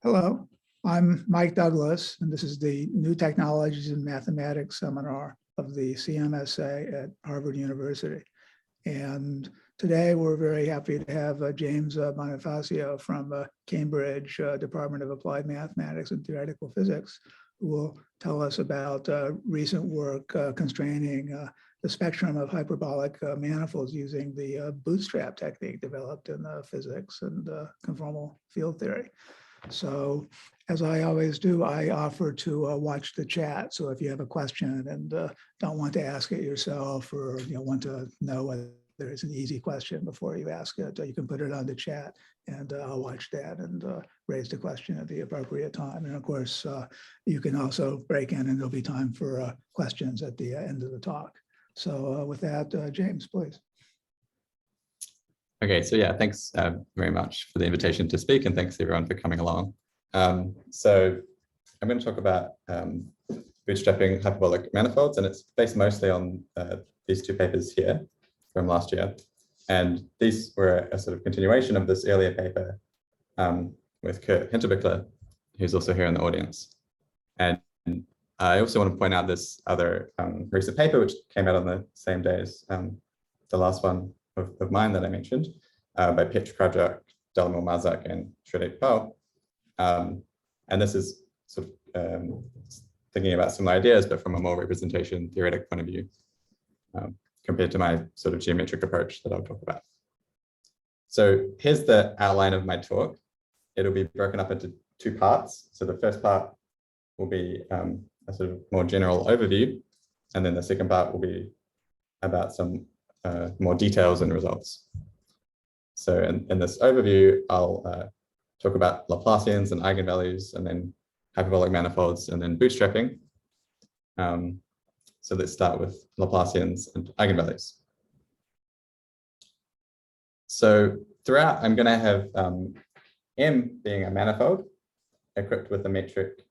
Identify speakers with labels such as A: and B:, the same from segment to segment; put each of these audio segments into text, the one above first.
A: Hello, I'm Mike Douglas, and this is the New Technologies in Mathematics seminar of the CMSA at Harvard University. And today we're very happy to have James Bonifacio from Cambridge Department of Applied Mathematics and Theoretical Physics, who will tell us about recent work constraining the spectrum of hyperbolic manifolds using the bootstrap technique developed in physics and conformal field theory. So as I always do, I offer to watch the chat. So if you have a question and don't want to ask it yourself, or want to know whether it's an easy question before you ask it, you can put it on the chat and I'll watch that and raise the question at the appropriate time. And of course, you can also break in and there'll be time for questions at the end of the talk. So with that, James, please.
B: Okay, so yeah, thanks very much for the invitation to speak, and thanks everyone for coming along. So I'm going to talk about bootstrapping hyperbolic manifolds, and it's based mostly on these two papers here from last year. And these were a sort of continuation of this earlier paper with Kurt Hinterbichler, who's also here in the audience. And I also want to point out this other recent paper, which came out on the same day as the last one of mine that I mentioned, by Petr Krajak, Dalmor Marzak, and Shredek Pal. And this is sort of thinking about similar ideas, but from a more representation theoretic point of view, compared to my sort of geometric approach that I'll talk about. So here's the outline of my talk. It'll be broken up into two parts. So the first part will be a sort of more general overview, and then the second part will be about some more details and results. So in this overview, I'll talk about Laplacians and eigenvalues, and then hyperbolic manifolds, and then bootstrapping. So let's start with Laplacians and eigenvalues. So throughout, I'm going to have M being a manifold equipped with the metric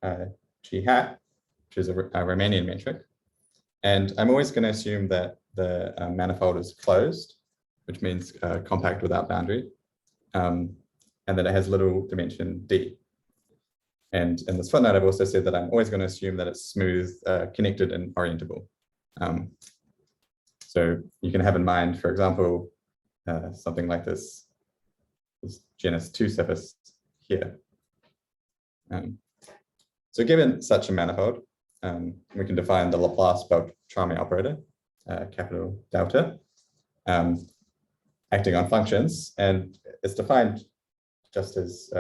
B: G hat, which is a Riemannian metric. And I'm always going to assume that the manifold is closed, which means compact without boundary, and that it has little dimension D. And in this footnote, I've also said that I'm always going to assume that it's smooth, connected, and orientable. So you can have in mind, for example, something like this genus 2 surface here. So given such a manifold, we can define the Laplace-Beltrami operator, capital delta, acting on functions, and it's defined just as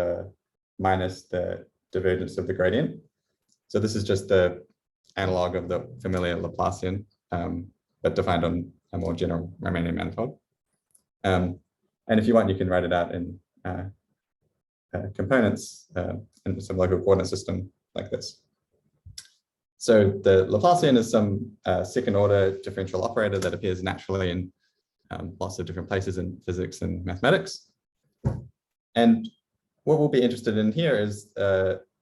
B: minus the divergence of the gradient. So this is just the analog of the familiar Laplacian, but defined on a more general Riemannian manifold. And if you want, you can write it out in components in some local coordinate system like this. So the Laplacian is some second order differential operator that appears naturally in lots of different places in physics and mathematics. And what we'll be interested in here is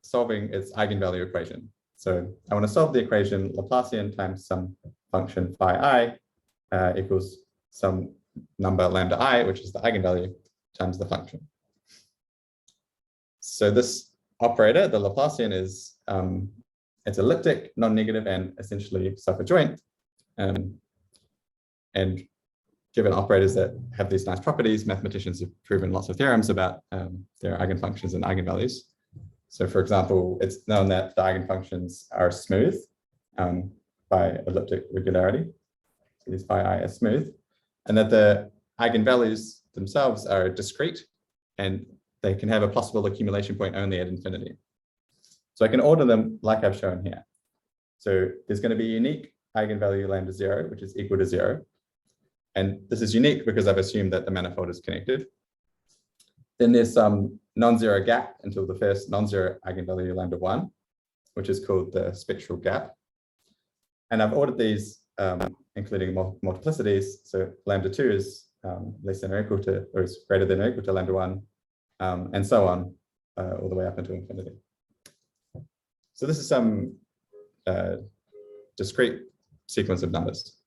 B: solving its eigenvalue equation. So I want to solve the equation Laplacian times some function phi I equals some number lambda I, which is the eigenvalue, times the function. So this operator, the Laplacian, is it's elliptic, non-negative, and essentially self-adjoint. And given operators that have these nice properties, mathematicians have proven lots of theorems about their eigenfunctions and eigenvalues. So for example, it's known that the eigenfunctions are smooth by elliptic regularity. So these phi I are smooth, and that the eigenvalues themselves are discrete, and they can have a possible accumulation point only at infinity. So I can order them like I've shown here. So there's going to be a unique eigenvalue lambda 0, which is equal to 0. And this is unique because I've assumed that the manifold is connected. Then there's some non-zero gap until the first non-zero eigenvalue lambda 1, which is called the spectral gap. And I've ordered these, including multiplicities. So lambda 2 is less than or equal to, or is greater than or equal to lambda 1, and so on, all the way up until infinity. So this is some discrete sequence of numbers.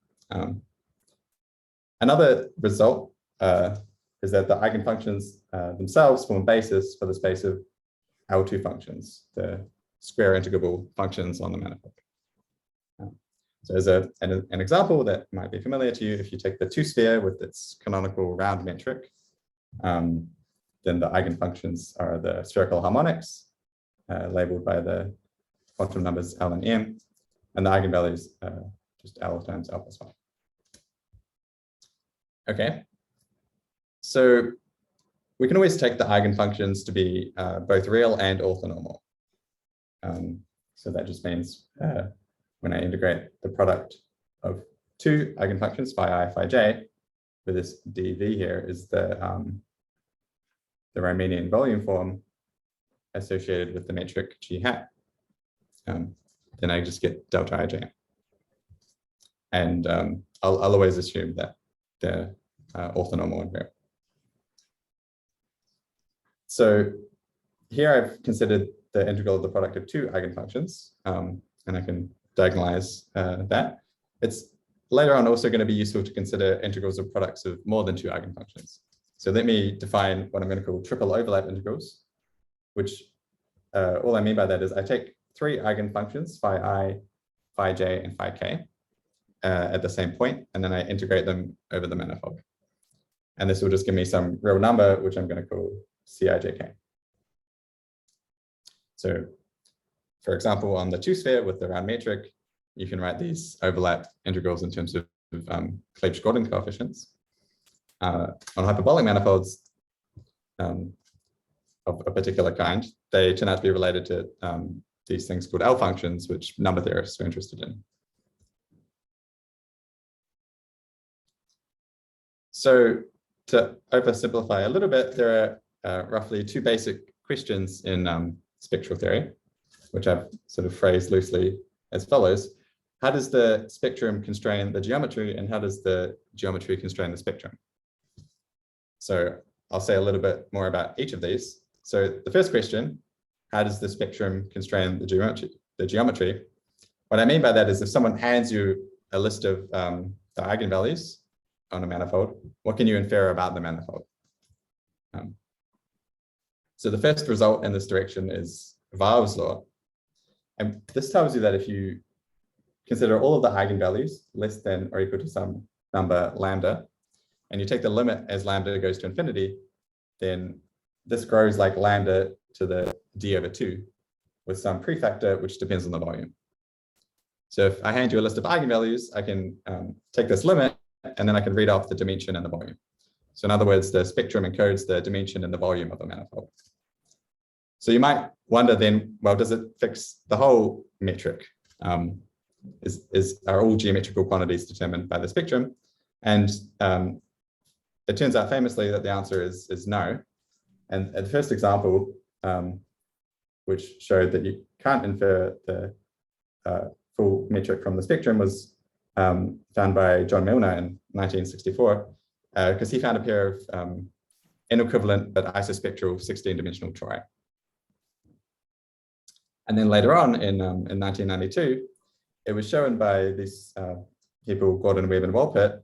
B: Another result is that the eigenfunctions themselves form a basis for the space of L2 functions, the square integrable functions on the manifold. So as an example that might be familiar to you, if you take the two-sphere with its canonical round metric, then the eigenfunctions are the spherical harmonics, labeled by the quantum numbers L and M, and the eigenvalues just L times L plus 1. Okay, so we can always take the eigenfunctions to be both real and orthonormal. So that just means when I integrate the product of two eigenfunctions, phi I, phi j, where this dv here is the Riemannian volume form associated with the metric g hat, then I just get delta ij. And I'll always assume that they're orthonormal and real. So here I've considered the integral of the product of two eigenfunctions, and I can diagonalize that. It's later on also going to be useful to consider integrals of products of more than two eigenfunctions. So let me define what I'm going to call triple overlap integrals, which all I mean by that is I take three eigenfunctions, phi I, phi j, and phi k, at the same point, and then I integrate them over the manifold. And this will just give me some real number, which I'm going to callCijk. So for example, on the two-sphere with the round metric, you can write these overlap integrals in terms of Clebsch-Gordon coefficients. On hyperbolic manifolds of a particular kind, they turn out to be related to these things called L functions, which number theorists are interested in. So to oversimplify a little bit, there are roughly two basic questions in spectral theory, which I've sort of phrased loosely as follows. How does the spectrum constrain the geometry, and how does the geometry constrain the spectrum? So I'll say a little bit more about each of these. So the first question, how does the spectrum constrain the geometry? What I mean by that is if someone hands you a list of the eigenvalues on a manifold, what can you infer about the manifold? So the first result in this direction is Wahl's law. And this tells you that if you consider all of the eigenvalues less than or equal to some number lambda, and you take the limit as lambda goes to infinity, then this grows like lambda to the d over 2 with some prefactor which depends on the volume. So if I hand you a list of eigenvalues, I can take this limit and then I can read off the dimension and the volume. So in other words, the spectrum encodes the dimension and the volume of a manifold. So you might wonder then, well, does it fix the whole metric? Are all geometrical quantities determined by the spectrum? And it turns out famously that the answer is no. And the first example, which showed that you can't infer the full metric from the spectrum, was found by John Milner in 1964, because he found a pair of inequivalent but isospectral 16-dimensional tori. And then later on in 1992, it was shown by these people, Gordon, Webb, and Wolpert,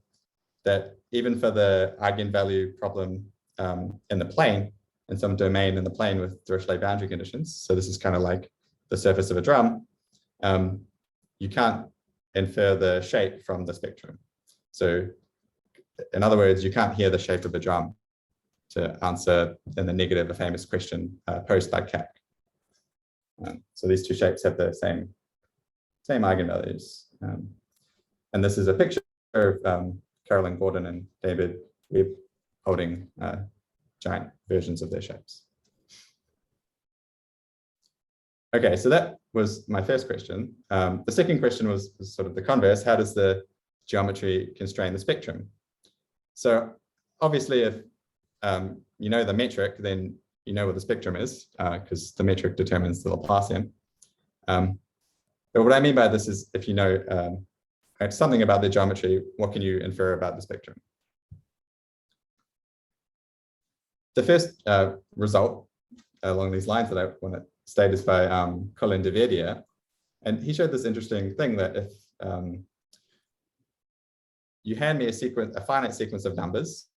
B: that even for the eigenvalue problem in the plane, in some domain in the plane with Dirichlet boundary conditions, so this is kind of like the surface of a drum, you can't infer the shape from the spectrum. So in other words, you can't hear the shape of a drum to answer in the negative a famous question posed by Kac. So these two shapes have the same eigenvalues. And this is a picture of Carolyn Gordon and David Webb holding giant versions of their shapes. Okay, so that was my first question. The second question was sort of the converse. How does the geometry constrain the spectrum? So obviously, if you know the metric, then you know what the spectrum is, because the metric determines the Laplacian. But what I mean by this is if you know something about the geometry, what can you infer about the spectrum? The first result along these lines that I want to state is by Colin de Verdier. And he showed this interesting thing that if you hand me a finite sequence of numbers,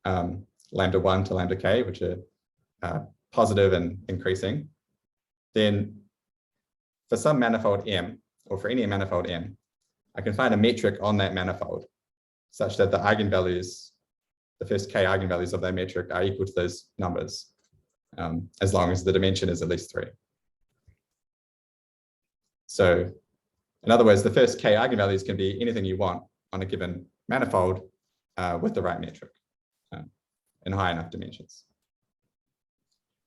B: lambda 1 to lambda k, which are positive and increasing, then for some manifold M, or for any manifold M, I can find a metric on that manifold such that the eigenvalues, the first k eigenvalues of that metric are equal to those numbers, as long as the dimension is at least 3. So in other words, the first k eigenvalues can be anything you want on a given manifold with the right metric in high enough dimensions.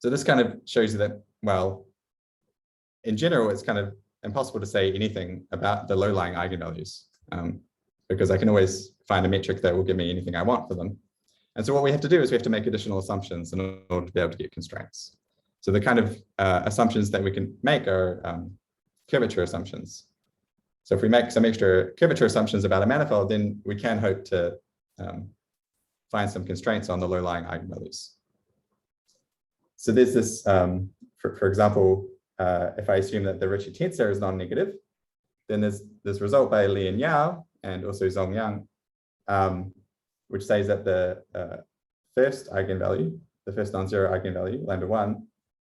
B: So this kind of shows you that, well, in general, it's kind of impossible to say anything about the low-lying eigenvalues because I can always find a metric that will give me anything I want for them. And so what we have to do is we have to make additional assumptions in order to be able to get constraints. So the kind of assumptions that we can make are curvature assumptions. So if we make some extra curvature assumptions about a manifold, then we can hope to find some constraints on the low-lying eigenvalues. So there's this, for example, if I assume that the Ricci tensor is non-negative, then there's this result by Li and Yao and also Zhong Yang, which says that the first eigenvalue, the first non-zero eigenvalue, lambda 1,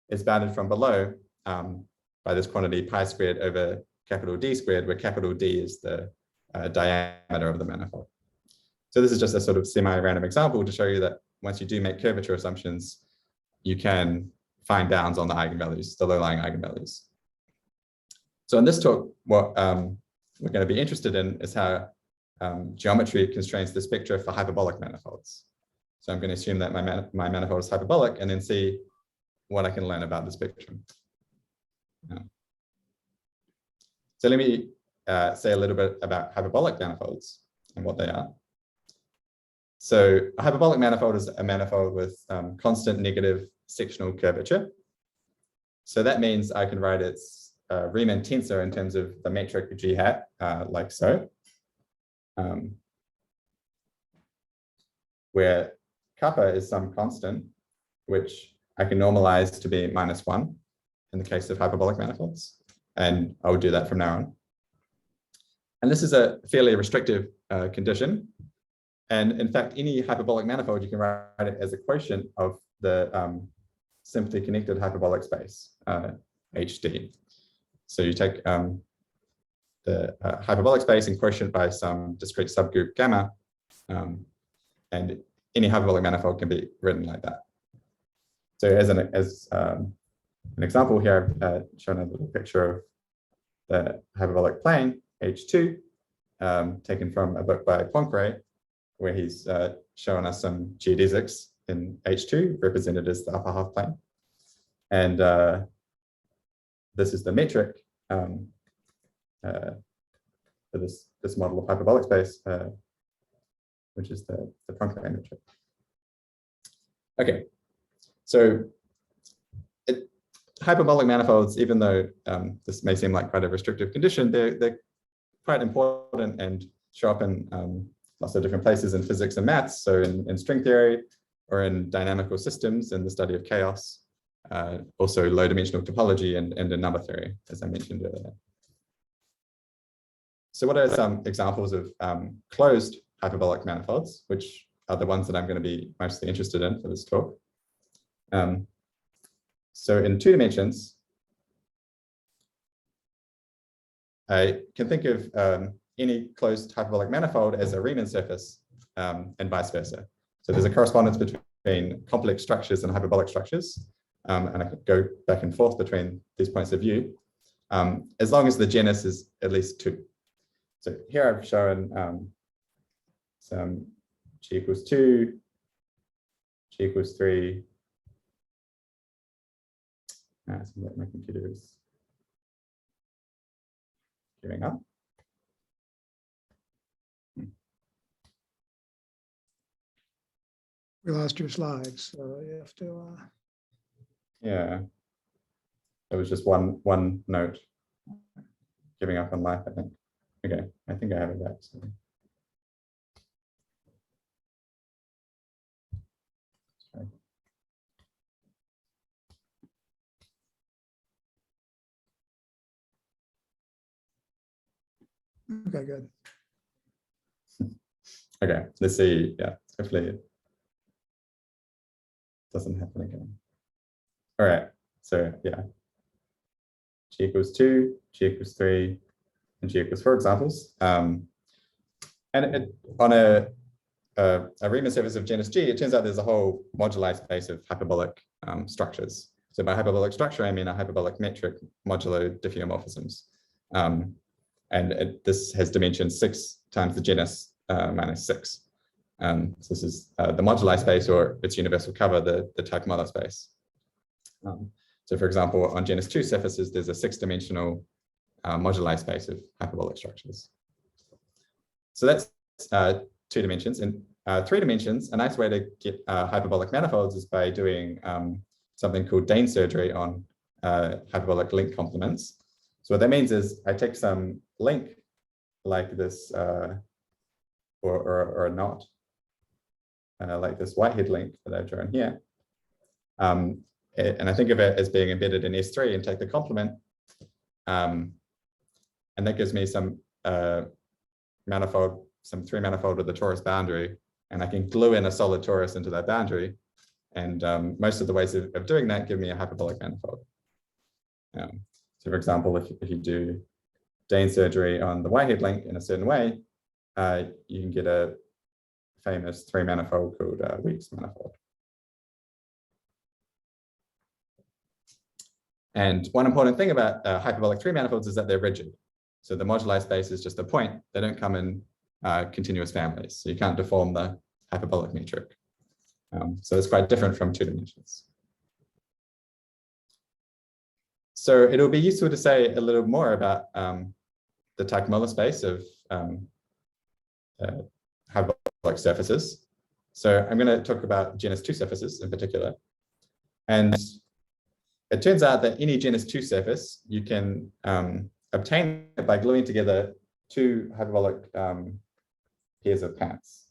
B: is bounded from below by this quantity pi squared over capital D squared, where capital D is the diameter of the manifold. So this is just a sort of semi-random example to show you that once you do make curvature assumptions, you can find bounds on the eigenvalues, the low-lying eigenvalues. So in this talk, what we're going to be interested in is how geometry constrains the spectra for hyperbolic manifolds. So I'm going to assume that my manifold is hyperbolic and then see what I can learn about the spectrum. So let me say a little bit about hyperbolic manifolds and what they are. So a hyperbolic manifold is a manifold with constant negative sectional curvature. So that means I can write its Riemann tensor in terms of the metric G hat, like so, where kappa is some constant, which I can normalize to be -1 in the case of hyperbolic manifolds. And I will do that from now on. And this is a fairly restrictive condition. And in fact, any hyperbolic manifold, you can write it as a quotient of the simply connected hyperbolic space, HD. So you take the hyperbolic space and quotient by some discrete subgroup gamma, and any hyperbolic manifold can be written like that. So as an example here, I've shown a little picture of the hyperbolic plane, H2, taken from a book by Poincare, where he's shown us some geodesics in H2, represented as the upper half plane. And this is the metric for this model of hyperbolic space, which is the Poincare metric. Okay, so hyperbolic manifolds, even though this may seem like quite a restrictive condition, they're quite important and show up in lots of different places in physics and maths. So in string theory or in dynamical systems in the study of chaos, also low dimensional topology and in number theory, as I mentioned earlier. So what are some examples of closed hyperbolic manifolds, which are the ones that I'm going to be mostly interested in for this talk? So in 2 dimensions, I can think of any closed hyperbolic manifold as a Riemann surface and vice versa. So there's a correspondence between complex structures and hyperbolic structures. And I could go back and forth between these points of view, as long as the genus is at least 2. So here I've shown some G equals 2, G equals 3. My computer is giving up.
A: We lost your slides, so you have to.
B: Yeah, it was just one note giving up on life, I think. Okay, I think I have it back. So.
A: Okay, good.
B: Okay, let's see. Yeah, hopefully it doesn't happen again. All right, so yeah, G equals 2, G equals 3, and G equals 4 examples. And on a Riemann surface of genus G, it turns out there's a whole moduli space of hyperbolic structures. So by hyperbolic structure, I mean a hyperbolic metric modulo diffeomorphisms. This has dimension 6 times the genus minus 6. So this is the moduli space, or its universal cover, the Teichmuller space. So for example, on genus 2 surfaces, there's a 6-dimensional moduli space of hyperbolic structures. So that's 2 dimensions. In 3 dimensions, a nice way to get hyperbolic manifolds is by doing something called Dane surgery on hyperbolic link complements. So what that means is I take some link like this, or a knot, like this Whitehead link that I've drawn here. And I think of it as being embedded in S3 and take the complement. And that gives me some manifold, some 3-manifold with a torus boundary. And I can glue in a solid torus into that boundary. And most of the ways of doing that give me a hyperbolic manifold. So for example, if you do Dane surgery on the Whitehead link in a certain way, you can get a famous 3-manifold called Weeks manifold. And one important thing about hyperbolic 3-manifolds is that they're rigid. So the moduli space is just a point. They don't come in continuous families. So you can't deform the hyperbolic metric. So it's quite different from 2 dimensions. So it'll be useful to say a little more about the Teichmuller space of hyperbolic surfaces. So I'm going to talk about genus 2 surfaces in particular. And it turns out that any genus 2 surface, you can obtain it by gluing together 2 hyperbolic pairs of pants.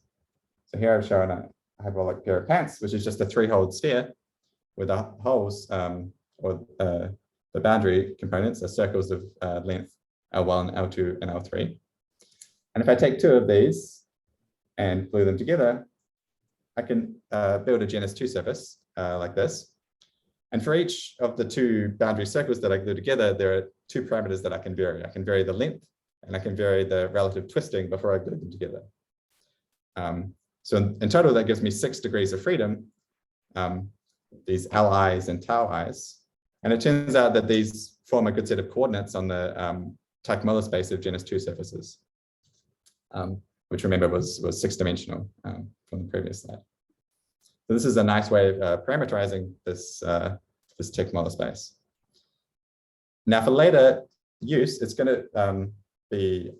B: So here I've shown a hyperbolic pair of pants, which is just a 3-hole sphere where the holes, or the boundary components are circles of length L1, L2, and L3. And if I take 2 of these and glue them together, I can build a genus 2 surface like this. And for each of the 2 boundary circles that I glue together, there are 2 parameters that I can vary. I can vary the length, and I can vary the relative twisting before I glue them together. So in total, that gives me 6 degrees of freedom, these Li's and tau i's. And it turns out that these form a good set of coordinates on the Teichmuller space of genus 2 surfaces, which remember was 6-dimensional from the previous slide. So this is a nice way of parameterizing this, this Teichmuller space. Now for later use, it's going to be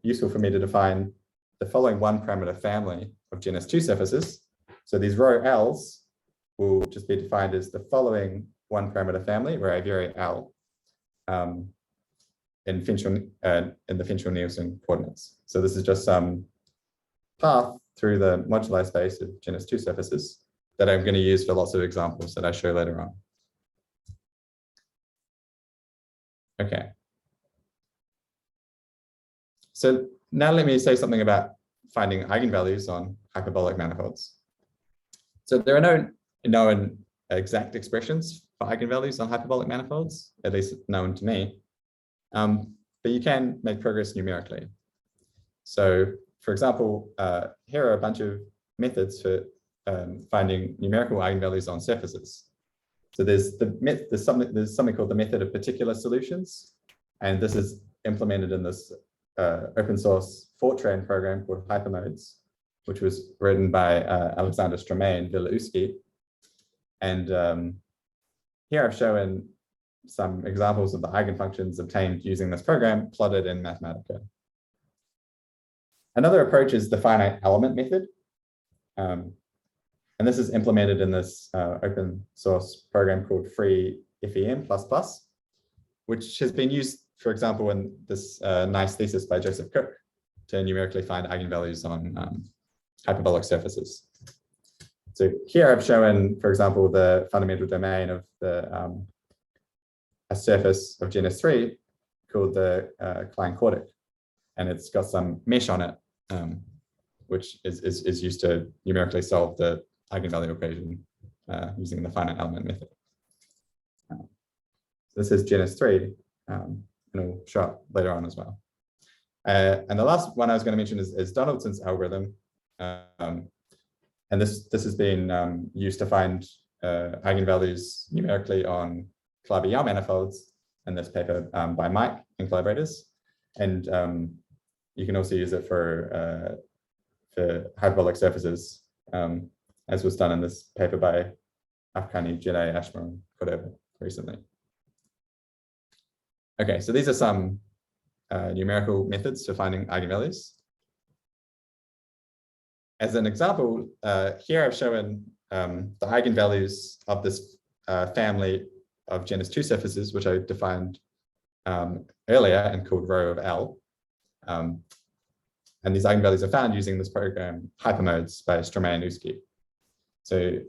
B: useful for me to define the following 1-parameter family of genus 2 surfaces. So these rho L's will just be defined as the following 1-parameter family, where I vary L in the Finchel-Nielsen coordinates. So this is just some path through the moduli space of genus 2 surfaces that I'm going to use for lots of examples that I show later on. Okay. So now let me say something about finding eigenvalues on hyperbolic manifolds. So there are no known exact expressions for eigenvalues on hyperbolic manifolds, at least known to me. But you can make progress numerically. So for example, here are a bunch of methods for finding numerical eigenvalues on surfaces. So there's something called the method of particular solutions. And this is implemented in this open source Fortran program called Hypermodes, which was written by Alexander Stromae and Wieleuski. And here I've shown some examples of the eigenfunctions obtained using this program plotted in Mathematica. Another approach is the finite element method. And this is implemented in this open source program called FreeFEM++, which has been used, for example, in this nice thesis by Joseph Cook to numerically find eigenvalues on hyperbolic surfaces. So here I've shown, for example, the fundamental domain of the a surface of genus 3 called the Klein-Kordic, and it's got some mesh on it, which is used to numerically solve the eigenvalue equation using the finite element method. This is genus 3, and it'll show up later on as well. And the last one I was going to mention is Donaldson's algorithm. And this has been used to find eigenvalues numerically on Calabi-Yau manifolds in this paper by Mike and collaborators. And you can also use it for hyperbolic surfaces, as was done in this paper by Afghani, Jede, Ashmore, and Cordova recently. Okay, so these are some numerical methods for finding eigenvalues. As an example, here I've shown the eigenvalues of this family of genus 2 surfaces, which I defined earlier and called rho of L. And these eigenvalues are found using this program Hypermodes by Stromae and Uski. So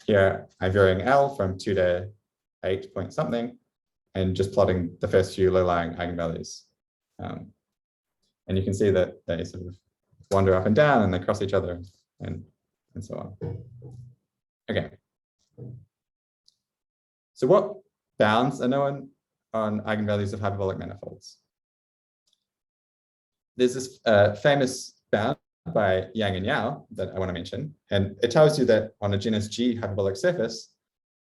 B: here I'm varying L from 2 to 8 point something, and just plotting the first few low-lying eigenvalues. And you can see that they sort of wander up and down and they cross each other and so on. Okay. So what bounds are known on eigenvalues of hyperbolic manifolds? There's this famous bound by Yang and Yau that I want to mention, and it tells you that on a genus G hyperbolic surface,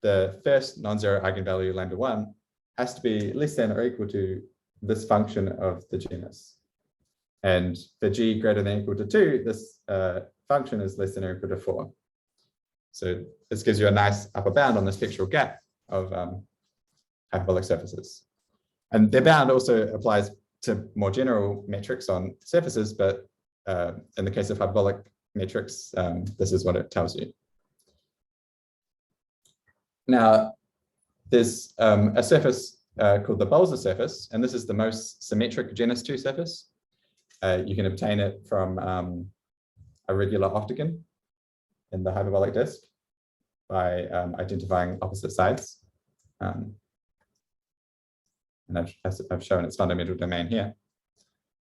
B: the first non-zero eigenvalue lambda1 has to be less than or equal to this function of the genus. And for G greater than or equal to 2, this function is less than or equal to 4. So this gives you a nice upper bound on this pictorial gap of hyperbolic surfaces. And their bound also applies to more general metrics on surfaces, but in the case of hyperbolic metrics, this is what it tells you. Now, there's a surface called the Bolza surface, and this is the most symmetric genus 2 surface. You can obtain it from a regular octagon in the hyperbolic disk by identifying opposite sides. And I've shown its fundamental domain here.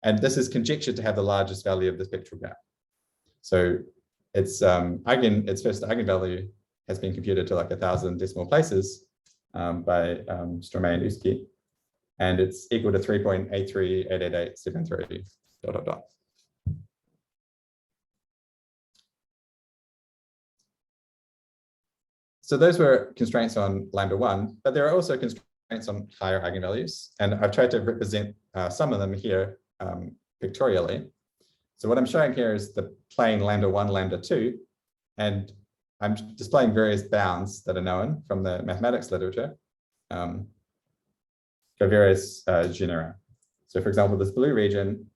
B: And this is conjectured to have the largest value of the spectral gap. So its first eigenvalue has been computed to like 1,000 decimal places by Stromae and Uski, and it's equal to 3.838887 ... So those were constraints on lambda1, but there are also constraints on higher eigenvalues, and I've tried to represent some of them here pictorially. So what I'm showing here is the plane lambda1, lambda2, and I'm displaying various bounds that are known from the mathematics literature for various genera. So for example, this blue region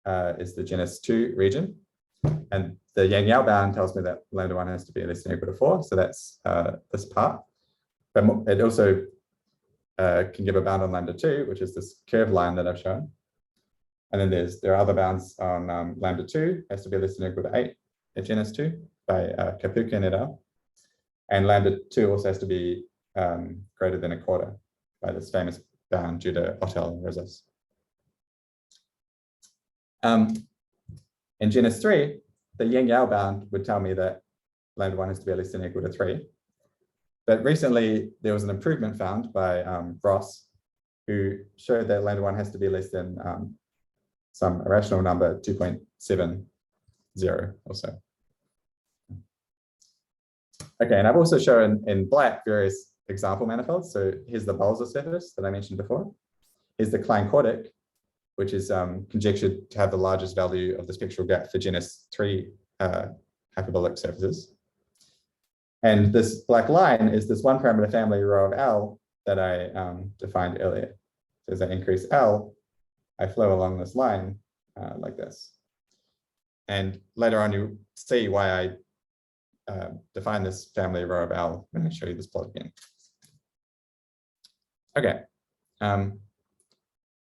B: is the genus 2 region, and the Yang-Yau bound tells me that lambda1 has to be less than or equal to 4, so that's this part. But it also can give a bound on lambda2, which is this curved line that I've shown. And then there are other bounds on lambda2, has to be less than or equal to 8 at genus 2 by Kapuka et al. And lambda2 also has to be greater than a quarter by this famous bound due to Otel and Rosas. In genus 3, the Yang-Yau bound would tell me that lambda1 has to be less than or equal to 3. But recently, there was an improvement found by Ross, who showed that lambda1 has to be less than some irrational number, 2.70 or so. Okay, and I've also shown in black various example manifolds. So here's the Bolza surface that I mentioned before. Here's the Klein-Kordic, which is conjectured to have the largest value of the spectral gap for genus 3 hyperbolic surfaces. And this black line is this one parameter family rho of L that I defined earlier. So as I increase L, I flow along this line like this. And later on, you see why I define this family rho of L when I show you this plot again. Okay.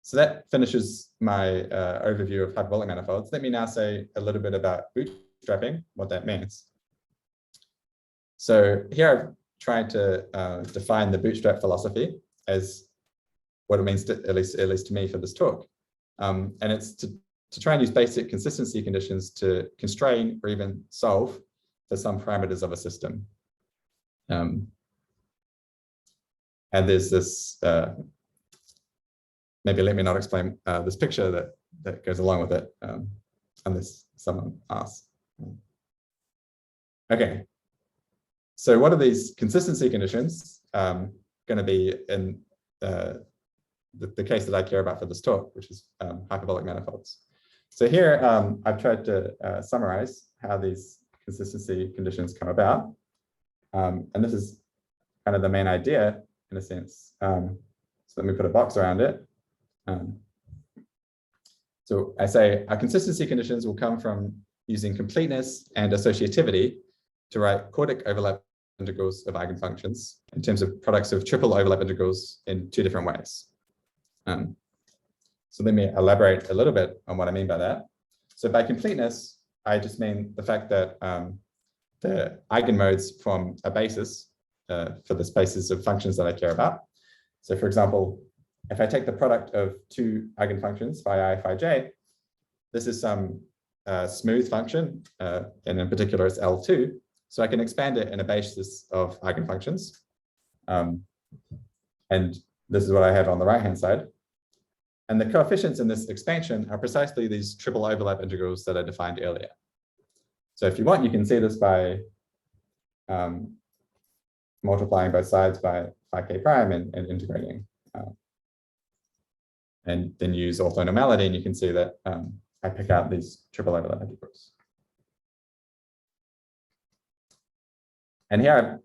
B: So that finishes my overview of hyperbolic manifolds. Let me now say a little bit about bootstrapping, what that means. So here I've tried to define the bootstrap philosophy as what it means, at least to me, for this talk. And it's to try and use basic consistency conditions to constrain or even solve for some parameters of a system. And there's this, maybe let me not explain this picture that goes along with it, unless someone asks. Okay, so what are these consistency conditions going to be in the case that I care about for this talk, which is hyperbolic manifolds? So here I've tried to summarize how these consistency conditions come about. And this is kind of the main idea in a sense. So let me put a box around it. So I say our consistency conditions will come from using completeness and associativity to write quartic overlap integrals of eigenfunctions in terms of products of triple overlap integrals in two different ways. So let me elaborate a little bit on what I mean by that. So by completeness, I just mean the fact that the eigenmodes form a basis for the spaces of functions that I care about. So for example, if I take the product of two eigenfunctions, phi I, phi j, this is some smooth function, and in particular it's L2. So I can expand it in a basis of eigenfunctions. And this is what I have on the right-hand side. And the coefficients in this expansion are precisely these triple overlap integrals that I defined earlier. So if you want, you can see this by multiplying both sides by phi k prime and integrating. And then use orthonormality, and you can see that I pick out these triple overlap integrals. And here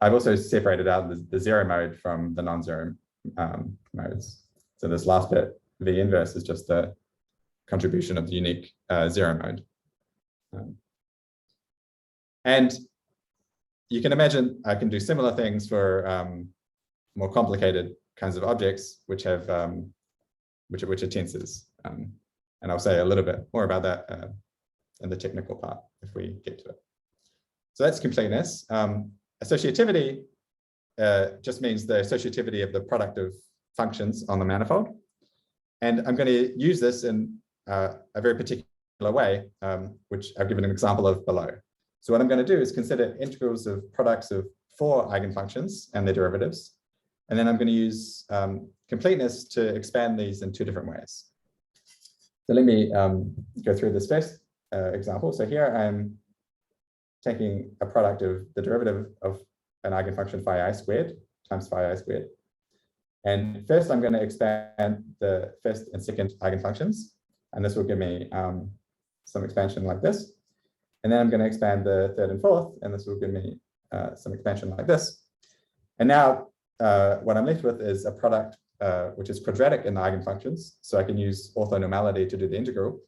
B: I've also separated out the zero mode from the non-zero modes. So this last bit, V inverse, is just the contribution of the unique zero mode. And you can imagine I can do similar things for more complicated kinds of objects, which have which are tensors. And I'll say a little bit more about that in the technical part if we get to it. So that's completeness. Associativity just means the associativity of the product of functions on the manifold. And I'm going to use this in a very particular way, which I've given an example of below. So what I'm going to do is consider integrals of products of 4 eigenfunctions and their derivatives. And then I'm going to use completeness to expand these in 2 different ways. So let me go through this first example. So here I'm taking a product of the derivative of an eigenfunction phi I squared times phi I squared. And first I'm going to expand the first and second eigenfunctions. And this will give me some expansion like this. And then I'm going to expand the third and fourth, and this will give me some expansion like this. And now what I'm left with is a product which is quadratic in the eigenfunctions. So I can use orthonormality to do the integral.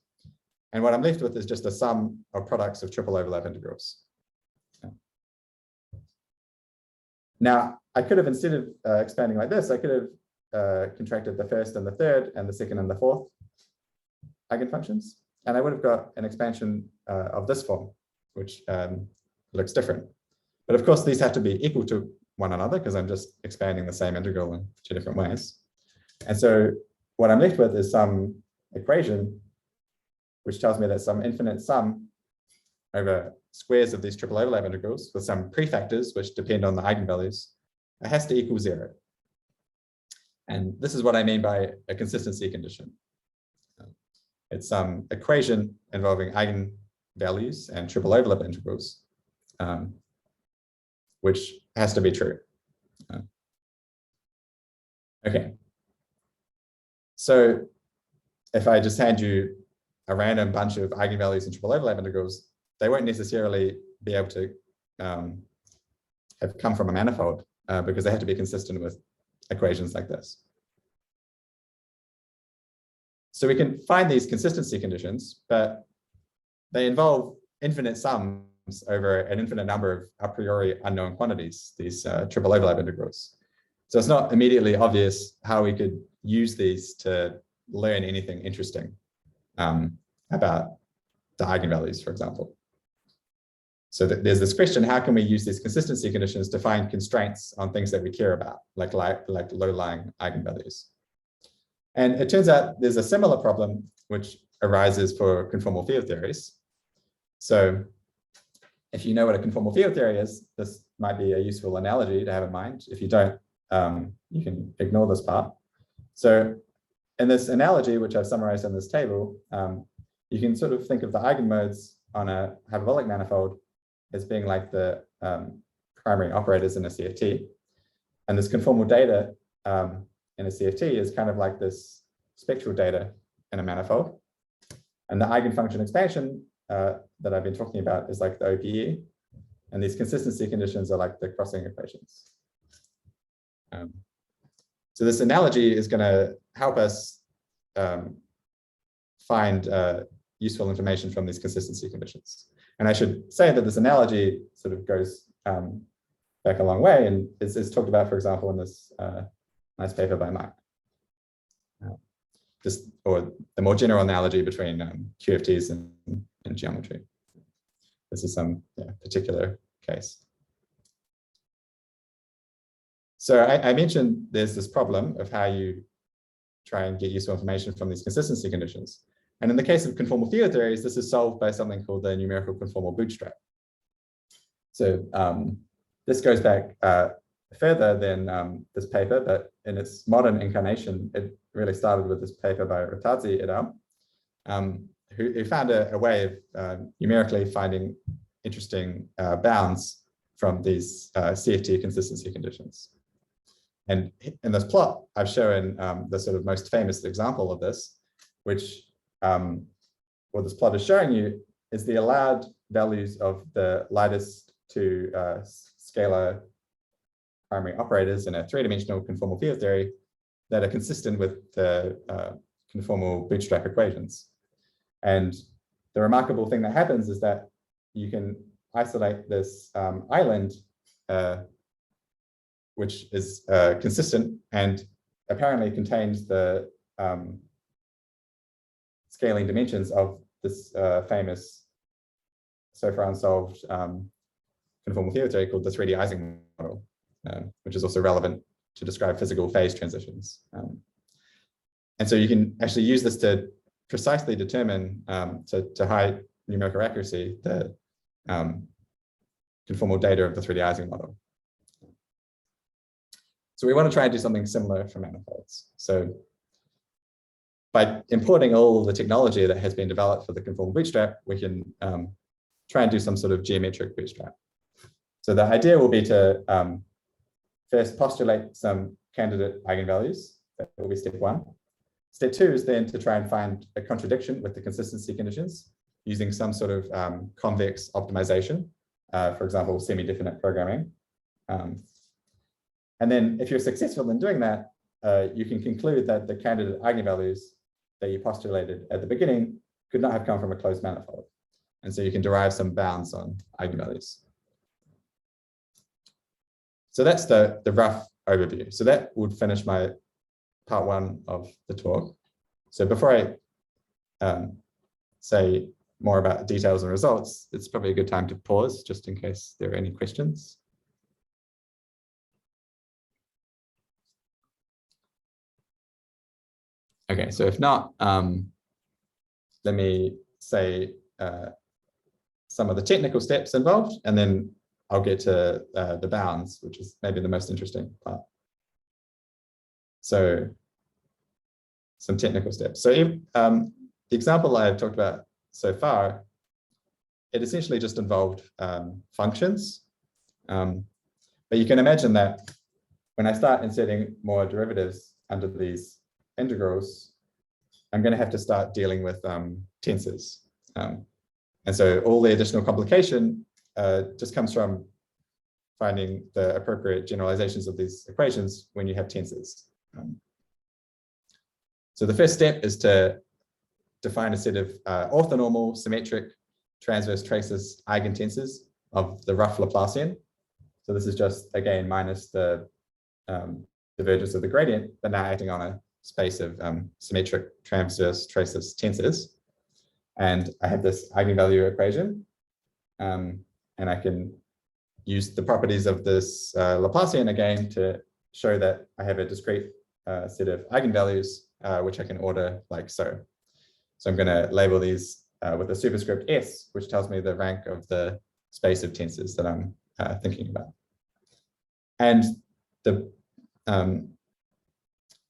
B: And what I'm left with is just a sum of products of triple overlap integrals. Now, I could have, instead of expanding like this, I could have contracted the first and the third and the second and the fourth eigenfunctions. And I would have got an expansion of this form, which looks different. But of course, these have to be equal to one another because I'm just expanding the same integral in 2 different ways. And so what I'm left with is some equation which tells me that some infinite sum over squares of these triple overlap integrals with some prefactors which depend on the eigenvalues has to equal 0. And this is what I mean by a consistency condition. It's some equation involving eigenvalues and triple overlap integrals, which has to be true. Okay. So if I just hand you a random bunch of eigenvalues and triple overlap integrals, they won't necessarily be able to have come from a manifold because they have to be consistent with equations like this. So we can find these consistency conditions, but they involve infinite sums over an infinite number of a priori unknown quantities, these triple overlap integrals. So it's not immediately obvious how we could use these to learn anything interesting about the eigenvalues, for example. So there's this question, how can we use these consistency conditions to find constraints on things that we care about, like low-lying eigenvalues? And it turns out there's a similar problem which arises for conformal field theories. So if you know what a conformal field theory is, this might be a useful analogy to have in mind. If you don't, you can ignore this part. So in this analogy, which I've summarized in this table, you can sort of think of the eigenmodes on a hyperbolic manifold as being like the primary operators in a CFT. And this conformal data in a CFT is kind of like this spectral data in a manifold. And the eigenfunction expansion that I've been talking about is like the OPE. And these consistency conditions are like the crossing equations. So this analogy is going to help us find useful information from these consistency conditions. And I should say that this analogy sort of goes back a long way and is talked about, for example, in this nice paper by Mark. Or the more general analogy between QFTs and geometry. This is some particular case. So I mentioned there's this problem of how you try and get useful information from these consistency conditions. And in the case of conformal field theories, this is solved by something called the numerical conformal bootstrap. So this goes back further than this paper, but in its modern incarnation, it really started with this paper by Rotazzi et al., who found a way of numerically finding interesting bounds from these CFT consistency conditions. And in this plot, I've shown the sort of most famous example of this, which what this plot is showing you is the allowed values of the lightest two scalar primary operators in a three-dimensional conformal field theory that are consistent with the conformal bootstrap equations. And the remarkable thing that happens is that you can isolate this island, which is consistent and apparently contains the scaling dimensions of this famous, so far unsolved conformal field theory called the 3D Ising model, which is also relevant to describe physical phase transitions. And so you can actually use this to precisely determine, to high numerical accuracy, the conformal data of the 3D Ising model. So we want to try and do something similar for manifolds. So by importing all the technology that has been developed for the conformal bootstrap, we can try and do some sort of geometric bootstrap. So the idea will be to first postulate some candidate eigenvalues. That will be step one. Step two is then to try and find a contradiction with the consistency conditions using some sort of convex optimization, for example, semidefinite programming. And then if you're successful in doing that, you can conclude that the candidate eigenvalues that you postulated at the beginning could not have come from a closed manifold. And so you can derive some bounds on eigenvalues. So that's the rough overview. So that would finish my part one of the talk. So before I say more about details and results, it's probably a good time to pause just in case there are any questions. Okay, so if not, let me say some of the technical steps involved, and then I'll get to the bounds, which is maybe the most interesting part. So some technical steps. So the example I've talked about so far, it essentially just involved functions. But you can imagine that when I start inserting more derivatives under these integrals, I'm going to have to start dealing with tensors. And so all the additional complication just comes from finding the appropriate generalizations of these equations when you have tensors. So the first step is to define a set of orthonormal, symmetric, transverse traceless eigentensors of the rough Laplacian. So this is just, again, minus the divergence of the gradient, but now acting on a space of symmetric, transverse, traceless tensors. And I have this eigenvalue equation, and I can use the properties of this Laplacian again to show that I have a discrete set of eigenvalues, which I can order like so. So I'm going to label these with a superscript S, which tells me the rank of the space of tensors that I'm thinking about. And the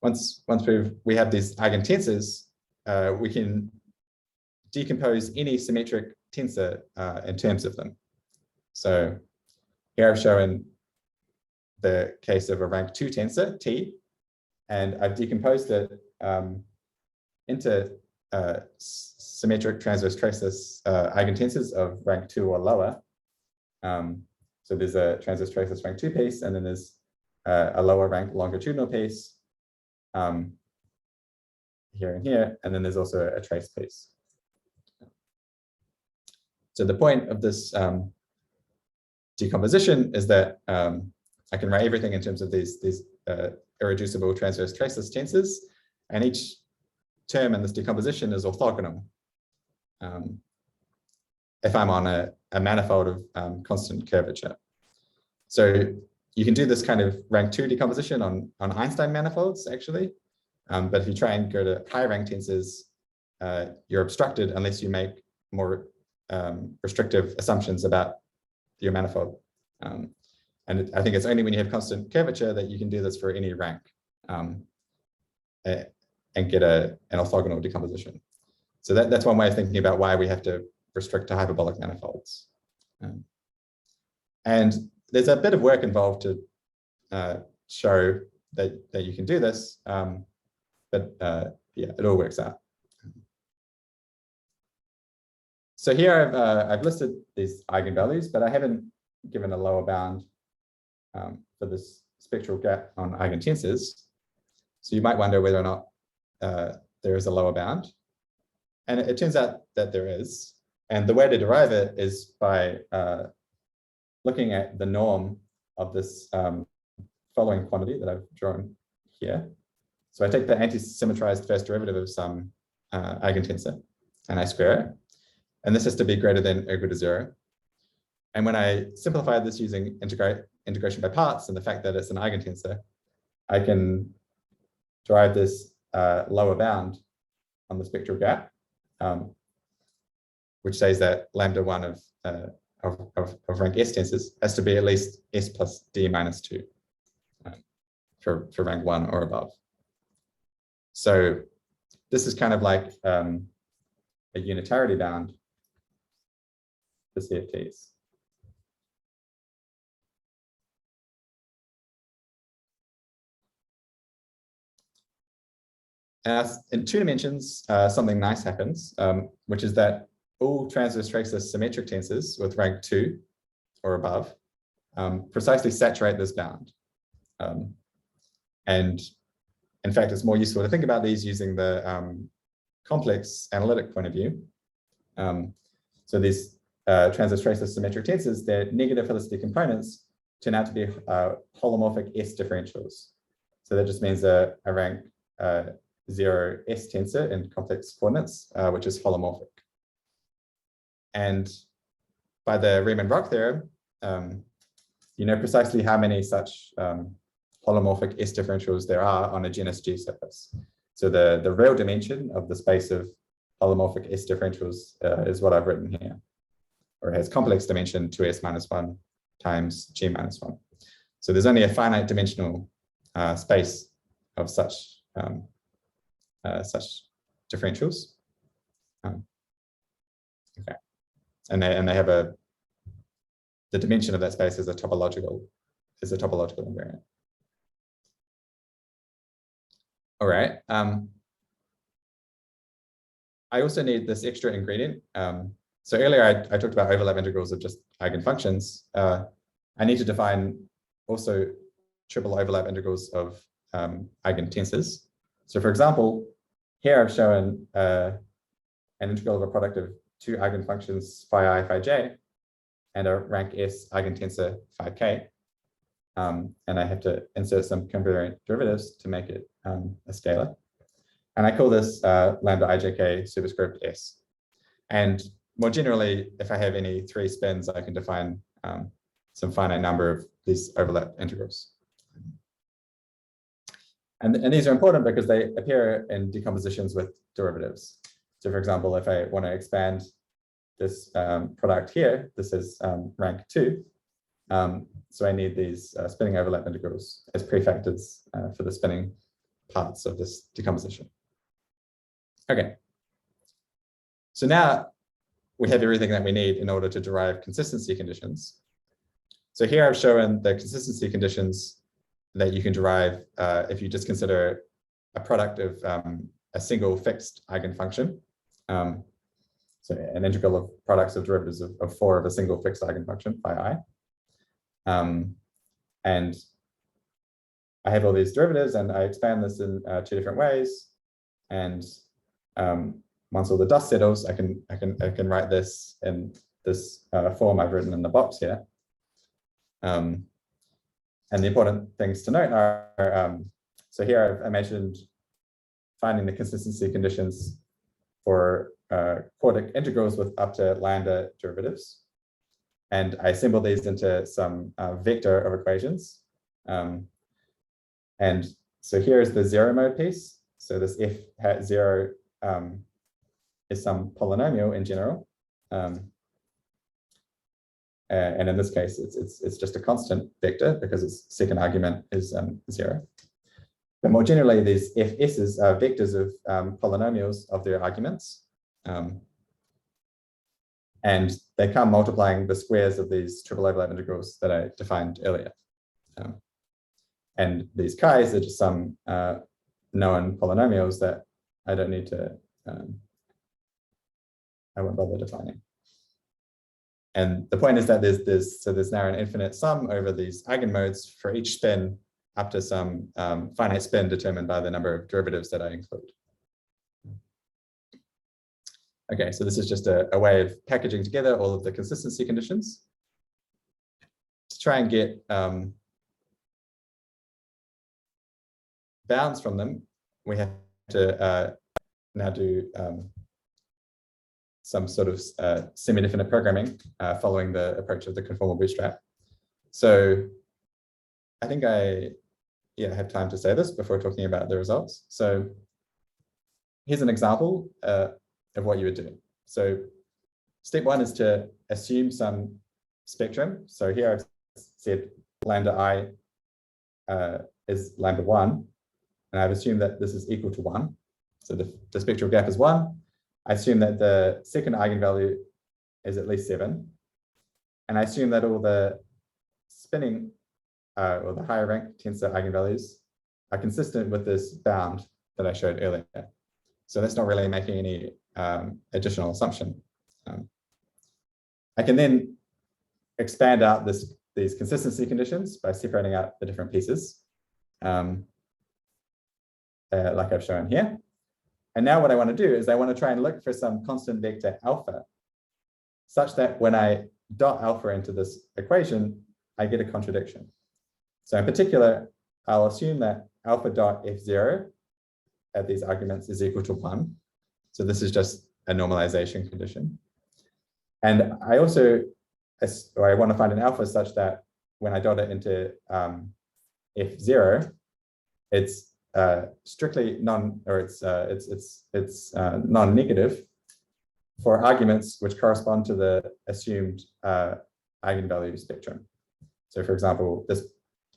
B: once we have these eigentensors, we can decompose any symmetric tensor in terms of them. So here I've shown the case of a rank 2 tensor, T, and I've decomposed it into symmetric transverse traceless eigentensors of rank 2 or lower. So there's a transverse traceless rank 2 piece, and then there's a lower rank longitudinal piece here and here, and then there's also a trace piece. So the point of this decomposition is that I can write everything in terms of these irreducible transverse traceless tensors, and each term in this decomposition is orthogonal if I'm on a manifold of constant curvature. So you can do this kind of rank 2 decomposition on Einstein manifolds, actually. But if you try and go to high rank tensors, you're obstructed unless you make more restrictive assumptions about your manifold. And I think it's only when you have constant curvature that you can do this for any rank and get an orthogonal decomposition. So that's one way of thinking about why we have to restrict to hyperbolic manifolds. And there's a bit of work involved to show that you can do this, but yeah, it all works out. So here I've listed these eigenvalues, but I haven't given a lower bound for this spectral gap on eigentensors. So you might wonder whether or not there is a lower bound. And it turns out that there is. And the way to derive it is by looking at the norm of this following quantity that I've drawn here. So I take the anti-symmetrized first derivative of some eigentensor, and I square it. And this has to be greater than or equal to 0. And when I simplify this using integration by parts and the fact that it's an eigentensor, I can derive this lower bound on the spectral gap, which says that lambda 1 of rank S tensors has to be at least S plus D minus 2 for rank 1 or above. So this is kind of like a unitarity bound for CFTs. In 2 dimensions, something nice happens, which is that all transverse traceless symmetric tensors with rank 2 or above precisely saturate this bound. And in fact, it's more useful to think about these using the complex analytic point of view. So these transverse traceless symmetric tensors, their negative helicity components turn out to be holomorphic S differentials. So that just means a rank 0 S tensor in complex coordinates, which is holomorphic. And by the Riemann-Roch theorem, you know precisely how many such holomorphic S differentials there are on a genus G surface. So the real dimension of the space of holomorphic S differentials is what I've written here, or it has complex dimension 2S minus 1 times G minus 1. So there's only a finite dimensional space of such differentials. Okay, and they have the dimension of that space is a topological invariant. All right. I also need this extra ingredient. So earlier I talked about overlap integrals of just eigenfunctions. I need to define also triple overlap integrals of eigentensors. So for example, here I've shown an integral of a product of 2 eigenfunctions phi I, phi j, and a rank S eigentensor phi k. And I have to insert some covariant derivatives to make it a scalar. And I call this lambda ijk superscript S. And more generally, if I have any 3 spins, I can define some finite number of these overlap integrals. And these are important because they appear in decompositions with derivatives. So for example, if I want to expand this product here, this is rank 2, So I need these spinning overlap integrals as prefactors for the spinning parts of this decomposition. Okay. So now we have everything that we need in order to derive consistency conditions. So here I've shown the consistency conditions that you can derive if you just consider a product of a single fixed eigenfunction. So an integral of products of derivatives of 4 of a single fixed eigenfunction phi I. And I have all these derivatives, and I expand this in 2 different ways. And once all the dust settles, I can write this in this form I've written in the box here. And the important things to note are, so here I mentioned finding the consistency conditions for quartic integrals with up to lambda derivatives. And I assemble these into some vector of equations. And so here is the 0 mode piece. So this f hat 0 is some polynomial in general. And in this case, it's just a constant vector because its second argument is 0. But more generally, these fs's are vectors of polynomials of their arguments. And they come multiplying the squares of these triple overlap integrals that I defined earlier. And these chi's are just some known polynomials that I don't need to, I won't bother defining. And the point is that there's now an infinite sum over these eigenmodes for each spin up to some finite spin determined by the number of derivatives that I include. Okay, so this is just a way of packaging together all of the consistency conditions. To try and get bounds from them, we have to now do some sort of semi-definite programming following the approach of the conformal bootstrap. So I think I have time to say this before talking about the results. So here's an example of what you would do. So step 1 is to assume some spectrum. So here I've said lambda I is lambda 1, and I've assumed that this is equal to 1. So the spectral gap is 1. I assume that the second eigenvalue is at least 7. And I assume that all the spinning or the higher rank tensor eigenvalues are consistent with this bound that I showed earlier. So that's not really making any additional assumption. I can then expand out these consistency conditions by separating out the different pieces, like I've shown here. And now what I want to do is I want to try and look for some constant vector alpha, such that when I dot alpha into this equation, I get a contradiction. So in particular, I'll assume that alpha dot f0 at these arguments is equal to 1. So this is just a normalization condition. And I also, I want to find an alpha such that when I dot it into f0, it's strictly non-negative for arguments which correspond to the assumed eigenvalue spectrum. So for example, this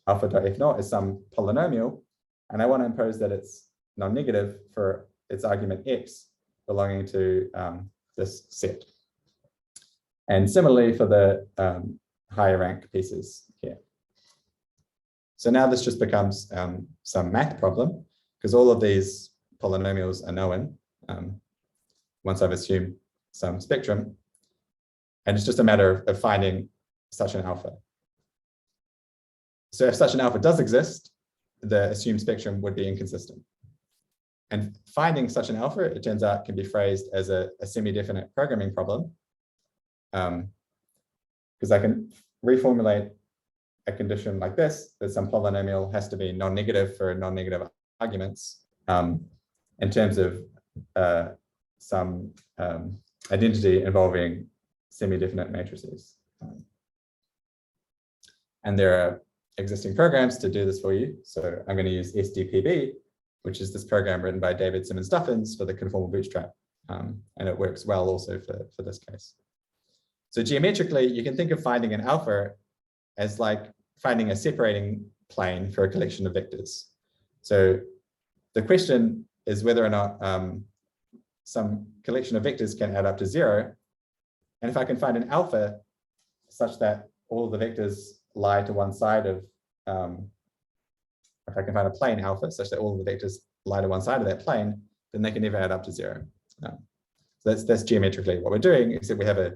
B: alpha dot f0 is some polynomial, and I want to impose that it's non-negative for its argument x belonging to this set. And similarly for the higher rank pieces here. So now this just becomes some math problem, because all of these polynomials are known once I've assumed some spectrum. And it's just a matter of finding such an alpha. So if such an alpha does exist, the assumed spectrum would be inconsistent. And finding such an alpha, it turns out, can be phrased as a semi-definite programming problem, because I can reformulate a condition like this, that some polynomial has to be non-negative for non-negative arguments in terms of some identity involving semi-definite matrices. And there are existing programs to do this for you. So I'm going to use SDPB, which is this program written by David Simmons-Duffins for the conformal bootstrap. And it works well also for this case. So geometrically, you can think of finding an alpha as like finding a separating plane for a collection of vectors. So the question is whether or not some collection of vectors can add up to 0. And if I can find an alpha such that all the vectors lie to one side of, if I can find a plane alpha such that all the vectors lie to one side of that plane, then they can never add up to 0. So that's geometrically what we're doing, except we have a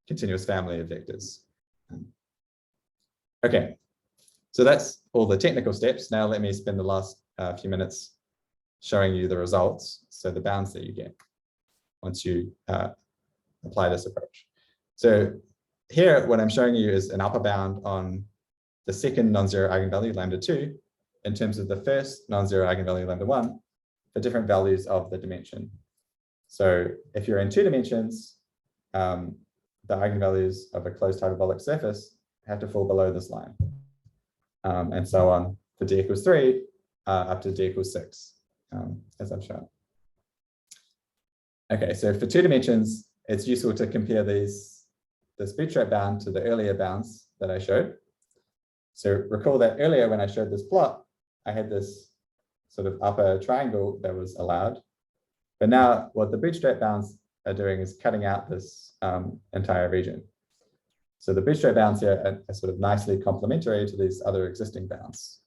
B: continuous family of vectors. Okay, so that's all the technical steps. Now let me spend the last few minutes showing you the results, so the bounds that you get once you apply this approach. So here, what I'm showing you is an upper bound on the second non-zero eigenvalue, lambda 2, in terms of the first non-zero eigenvalue, lambda 1, for different values of the dimension. So if you're in 2 dimensions, the eigenvalues of a closed hyperbolic surface have to fall below this line. And so on for d equals 3 up to d equals 6, as I've shown. Okay, so for 2 dimensions, it's useful to compare this bootstrap bound to the earlier bounds that I showed. So recall that earlier when I showed this plot, I had this sort of upper triangle that was allowed. But now what the bootstrap bounds are doing is cutting out this entire region. So the bootstrap bounds here are sort of nicely complementary to these other existing bounds.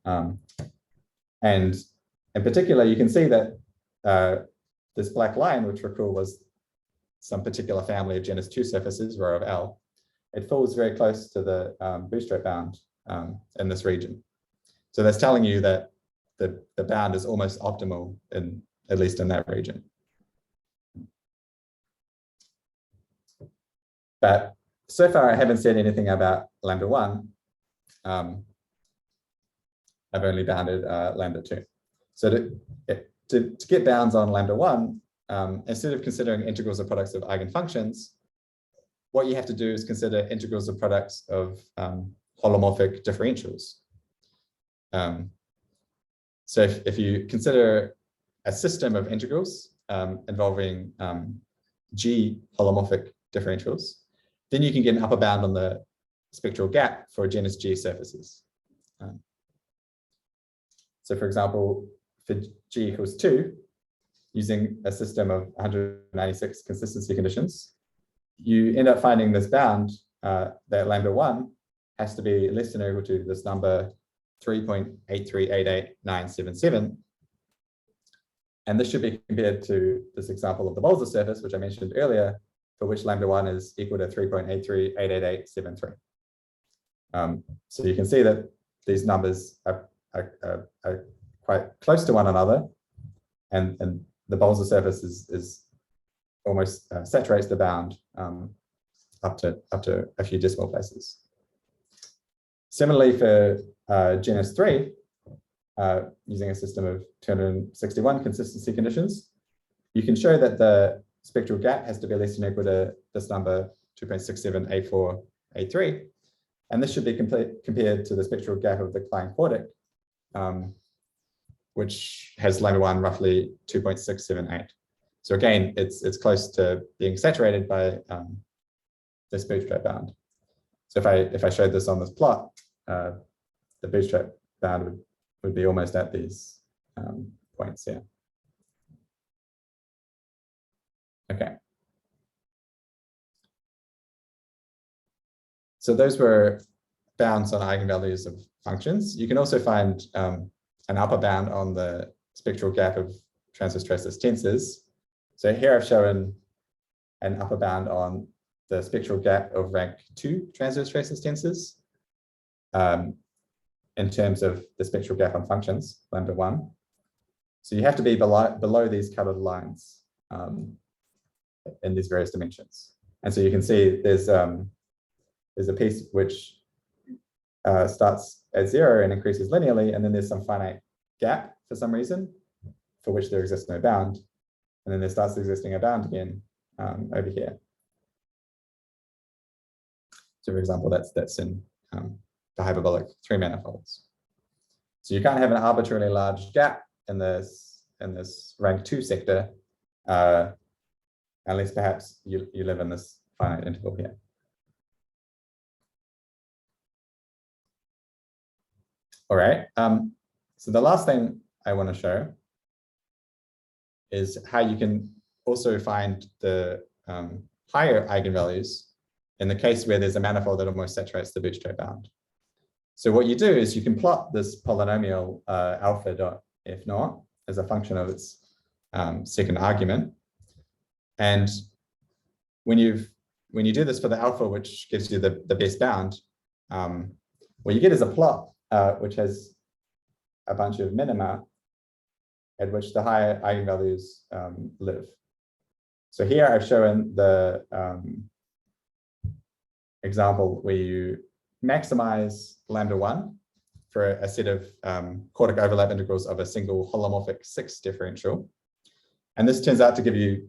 B: And in particular, you can see that this black line, which recall was some particular family of genus 2 surfaces, rho of L, it falls very close to the bootstrap bound in this region. So that's telling you that the bound is almost optimal, at least in that region. But so far, I haven't said anything about lambda 1. I've only bounded lambda 2. So to get bounds on lambda 1, instead of considering integrals of products of eigenfunctions, what you have to do is consider integrals of products of holomorphic differentials. So if you consider a system of integrals involving G holomorphic differentials, then you can get an upper bound on the spectral gap for genus G surfaces. So for example, for G equals 2, using a system of 196 consistency conditions, you end up finding this bound that lambda 1 has to be less than or equal to this number 3.8388977. And this should be compared to this example of the Bolza surface, which I mentioned earlier, for which lambda 1 is equal to 3.8388873. So you can see that these numbers are quite close to one another, and the Bolza surface is almost saturates the bound up to a few decimal places. Similarly, for genus 3, using a system of 261 consistency conditions, you can show that the spectral gap has to be less than or equal to this number 2.678483, and this should be compared to the spectral gap of the Klein quartic, which has lambda 1 roughly 2.678. So again, it's close to being saturated by this bootstrap bound. So if I showed this on this plot, the bootstrap bound would be almost at these points here. Okay. So those were bounds on eigenvalues of functions. You can also find an upper bound on the spectral gap of transverse traceless tensors. So here I've shown an upper bound on the spectral gap of rank 2 transverse traceless tensors in terms of the spectral gap on functions, lambda 1. So you have to be below these colored lines in these various dimensions. And so you can see there's a piece which starts at 0 and increases linearly, and then there's some finite gap for some reason for which there exists no bound. And then there starts existing a bound again over here. So for example, that's in the hyperbolic 3 manifolds. So you can't have an arbitrarily large gap in this rank 2 sector unless perhaps you live in this finite interval here. All right. So the last thing I want to show is how you can also find the higher eigenvalues in the case where there's a manifold that almost saturates the bootstrap bound. So what you do is you can plot this polynomial alpha dot f naught as a function of its second argument. And when you do this for the alpha, which gives you the best bound, what you get is a plot which has a bunch of minima at which the higher eigenvalues live. So here I've shown the example where you maximize lambda 1 for a set of quartic overlap integrals of a single holomorphic 6 differential. And this turns out to give you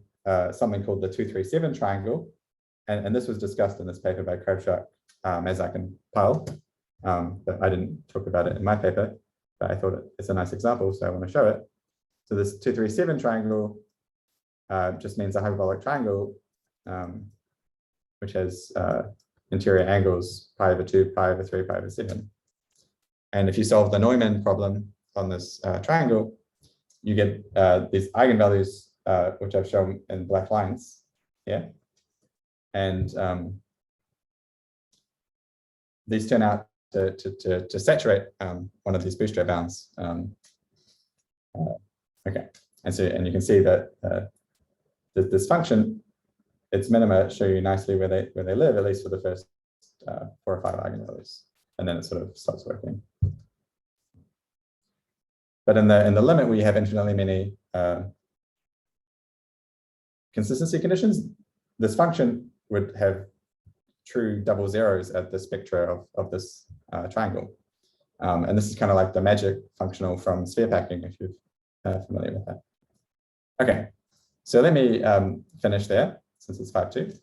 B: something called the 237 triangle. And this was discussed in this paper by Kravchuk, Mazak, and Pyle. But I didn't talk about it in my paper, but I thought it's a nice example, so I want to show it. So this 237 triangle just means a hyperbolic triangle, which has interior angles pi over 2, pi over 3, pi over 7. And if you solve the Neumann problem on this triangle, you get these eigenvalues, which I've shown in black lines here. And these turn out to saturate one of these bootstrap bounds. Okay, and you can see that this function, its minima show you nicely where they live, at least for the first 4 or 5 eigenvalues, and then it sort of stops working. But in the limit where you have infinitely many consistency conditions, this function would have true double zeros at the spectra of this triangle. And this is kind of like the magic functional from sphere packing, if you're familiar with that. Okay, so let me finish there, since it's 5:2.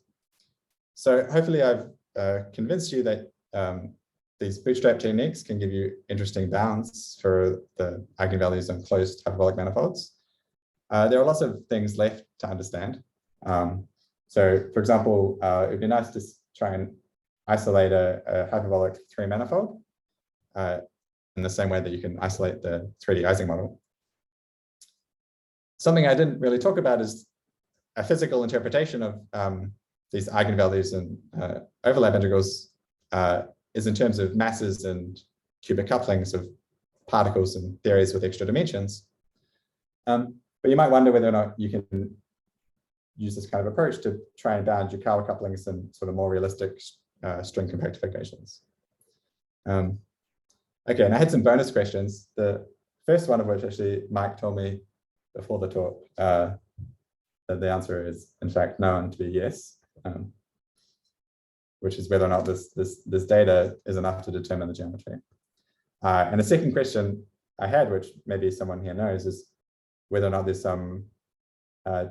B: So hopefully I've convinced you that these bootstrap techniques can give you interesting bounds for the eigenvalues on closed hyperbolic manifolds. There are lots of things left to understand. So for example, it'd be nice to try and isolate a hyperbolic 3 manifold in the same way that you can isolate the 3D Ising model. Something I didn't really talk about is a physical interpretation of these eigenvalues and overlap integrals is in terms of masses and cubic couplings of particles and theories with extra dimensions. But you might wonder whether or not you can use this kind of approach to try and bound Yukawa couplings and sort of more realistic string compactifications. Okay, and I had some bonus questions. The first one of which actually Mike told me before the talk that the answer is in fact known to be yes, which is whether or not this data is enough to determine the geometry. And the second question I had, which maybe someone here knows, is whether or not there's some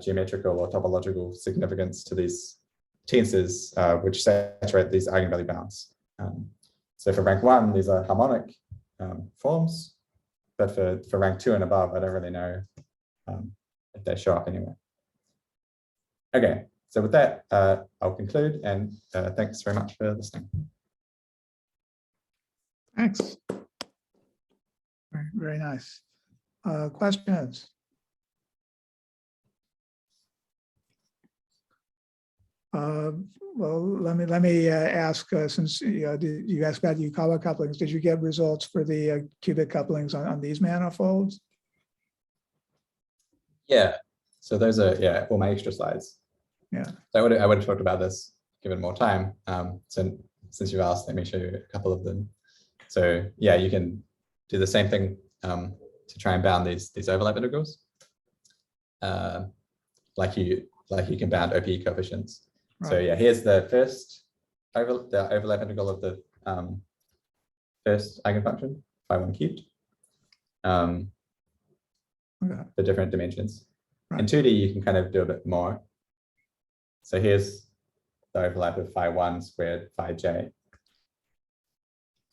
B: geometrical or topological significance to these tensors which saturate these eigenvalue bounds. So for rank 1, these are harmonic forms, but for rank 2 and above, I don't really know if they show up anywhere. Okay, so with that, I'll conclude, and thanks very much for listening.
A: Thanks. Very nice. Questions? Well, let me ask, since you asked about Yukawa couplings, did you get results for the cubic couplings on these manifolds?
B: Yeah, so those are all my extra slides.
A: Yeah,
B: so I would have talked about this given more time. So since you've asked, let me show you a couple of them. So yeah, you can do the same thing to try and bound these overlap integrals, like you can bound OP coefficients. Right. So yeah, here's the first overlap integral of the first eigenfunction, phi1 cubed, for different dimensions. Right. In 2D, you can kind of do a bit more. So here's the overlap of phi1 squared phi j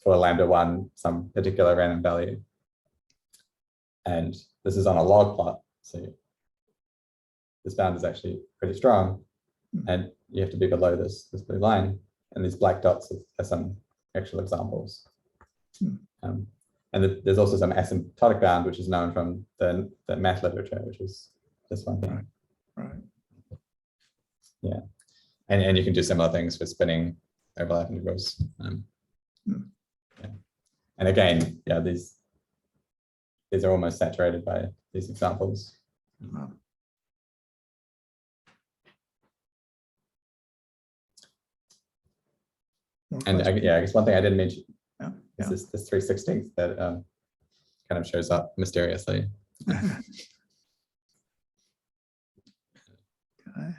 B: for lambda 1, some particular random value. And this is on a log plot, so this bound is actually pretty strong, and you have to be below this blue line, and these black dots are some actual examples. And there's also some asymptotic bound, which is known from the math literature, which is this one here.
A: Right.
B: Yeah. And you can do similar things for spinning overlap integrals. Yeah. And again, yeah, these are almost saturated by these examples.
A: Wow.
B: And I guess one thing I didn't mention
A: is
B: this 3/16 that kind of shows up mysteriously.
A: Okay.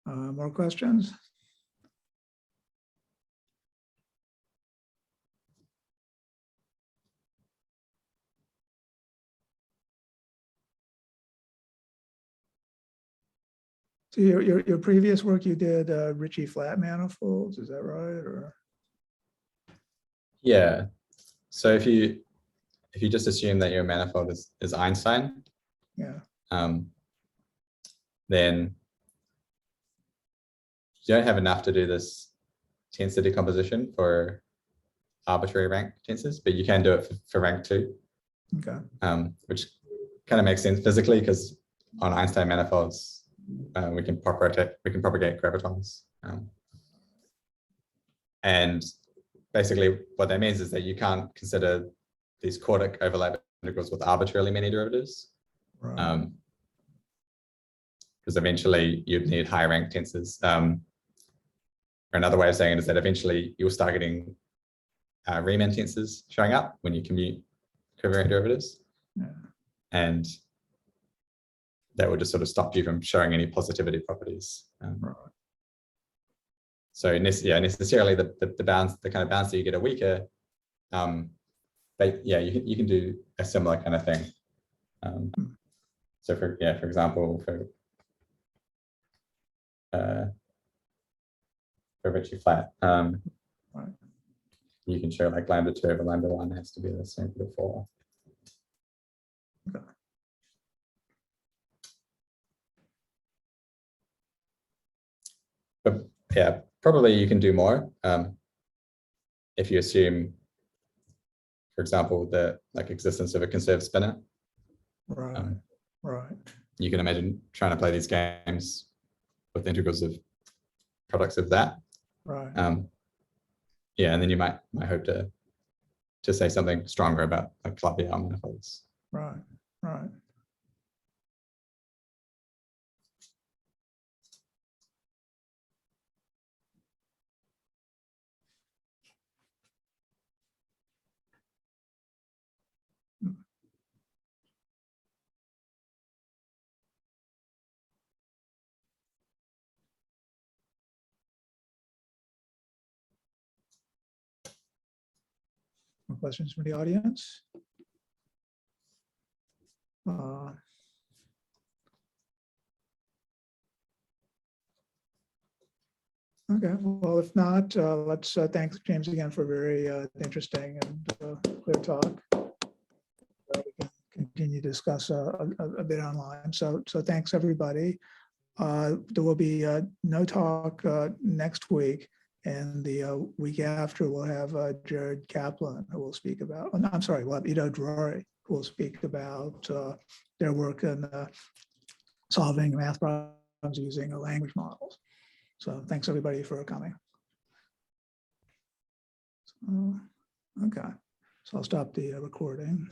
A: More questions? So your previous work, you did Ritchie flat manifolds, is that right? Or
B: Yeah. So if you just assume that your manifold is Einstein,
A: yeah,
B: then you don't have enough to do this tensor decomposition for arbitrary rank tensors, but you can do it for rank 2.
A: okay,
B: which kind of makes sense physically because on Einstein manifolds, we can propagate gravitons. And basically what that means is that you can't consider these quartic overlap integrals with arbitrarily many derivatives.
A: right.
B: Because eventually you'd need high rank tensors. Or another way of saying it is that eventually you'll start getting Riemann tensors showing up when you commute covariant derivatives.
A: Yeah.
B: And that would just sort of stop you from showing any positivity properties.
A: Right.
B: So necessarily the bounds, the kind of bounds that you get are weaker. But yeah, you can do a similar kind of thing. So for example, for Ritchie flat,
A: Right.
B: you can show like lambda 2 over lambda 1 has to be the same for the 4.
A: Okay.
B: But yeah, probably you can do more if you assume, for example, the existence of a conserved spinor.
A: Right. Right.
B: You can imagine trying to play these games with integrals of products of that.
A: Right.
B: Yeah, and then you might hope to say something stronger about like Clapeyron manifolds.
A: Right. Right. More questions from the audience? Okay, well, if not, let's thank James again for a very interesting and clear talk. We can continue to discuss a bit online. So thanks, everybody. There will be no talk next week, and the week after we'll have Jared Kaplan, who will speak about, I'm sorry, we'll have Ido Drori, who will speak about their work in solving math problems using language models. So thanks everybody for coming. Okay, so I'll stop the recording.